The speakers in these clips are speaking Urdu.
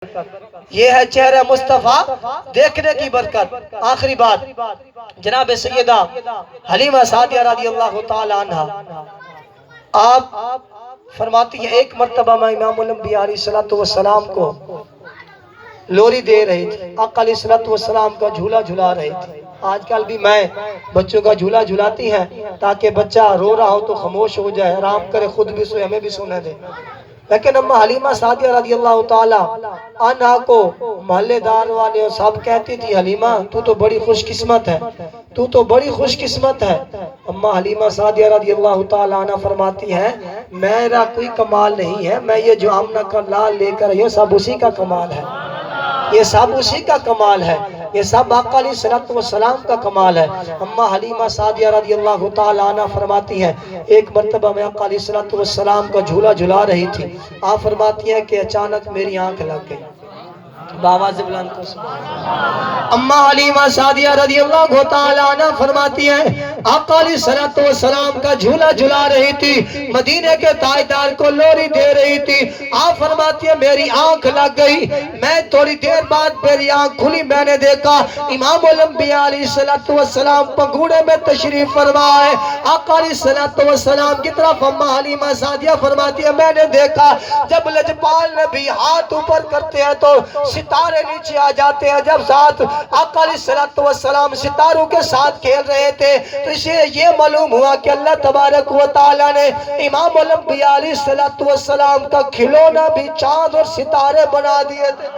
یہ ہے چہرہ مصطفیٰ دیکھنے کی برکت۔ آخری بات جناب سیدہ حلیمہ سعدیہ رضی اللہ تعالی عنہ، آپ فرماتی ہیں ایک مرتبہ میں امام الانبیاء علیہ السلام کو لوری دے رہی تھی، آقا علیہ السلام کا جھولا جھلا رہی تھی۔ آج کل بھی میں بچوں کا جھولا جھلاتی ہیں تاکہ بچہ رو رہا ہو تو خاموش ہو جائے، آرام کرے، خود بھی سوئے، ہمیں بھی سونے دے۔ لیکن اما حلیمہ سعدیہ رضی اللہ تعالی عنہ کو محلے دار والے اور سب کہتی تھی حلیمہ تو تو بڑی خوش قسمت ہے، تو تو بڑی خوش قسمت ہے۔ اما حلیمہ سعدیہ رضی اللہ تعالی عنہ فرماتی ہیں میرا کوئی کمال نہیں ہے، میں یہ جو آمنہ کا لال لے کر یہ سب اسی کا کمال ہے، یہ سب اسی کا کمال ہے، یہ سب آقا علیہ السلام کا کمال ہے۔ اما حلیمہ سعدیہ رضی اللہ تعالی عنہ فرماتی ہیں ایک مرتبہ میں آقا علیہ السلام کا جھولا جھلا رہی تھی، آپ فرماتی ہیں کہ اچانک میری آنکھ لگ گئی۔ باواز بلند کو اما حلیمہ سعدیہ رضی اللہ تعالی عنہ فرماتی ہیں آقا علیہ السلام کا جھولا جھلا رہی تھی، مدینے کے تاجدار کو لوری دے رہی تھی، آپ فرماتی ہیں میری آنکھ لگ گئی، میں تھوڑی دیر بعد میری آنکھ کھلی، میں نے دیکھا امام الانبیاء علیہ السلام پگوڑے میں تشریف فرما ہے۔ آقا علیہ السلام کی طرف اما حلیمہ سعدیہ فرماتی ہے میں نے دیکھا جب لجپال نبی ہاتھ اوپر کرتے ہیں تو ستارے نیچے آ جاتے ہیں، جب ساتھ آقا علیہ السلام ستاروں کے ساتھ کھیل رہے تھے تو اسے یہ معلوم ہوا کہ اللہ تبارک و تعالی نے امام الانبیاء علیہ السلام کا کھلونا بھی چاند اور ستارے بنا دیے تھے۔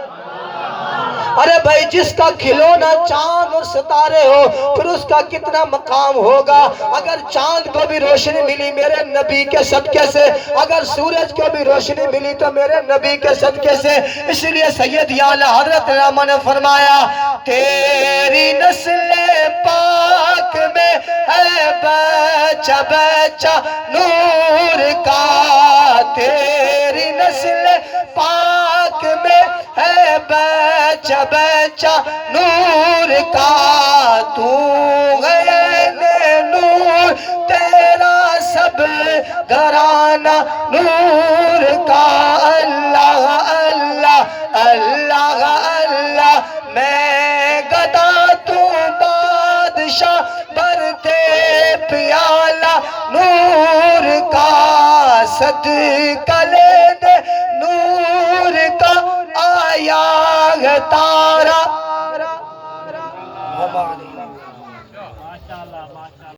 ارے بھائی جس کا کھلونا چاند اور ستارے ہو پھر اس کا کتنا مقام ہوگا۔ اگر چاند کو بھی روشنی ملی میرے نبی کے صدقے سے، اگر سورج کو بھی روشنی ملی تو میرے نبی کے صدقے سے، اس لیے سید اعلیٰ حضرت علامہ نے فرمایا تیری نسل پاک میں ہے بچہ بچہ نور کا، تیری نسل پاک میں ہے بچہ بچہ نور کا، تو غیر نور تیرا سب گھرانہ نور کا، اللہ اللہ اللہ اللہ میں گدا تو بادشاہ برتے پیالہ نور کا، صدقہ لے دے نور کا آیا ہے تارا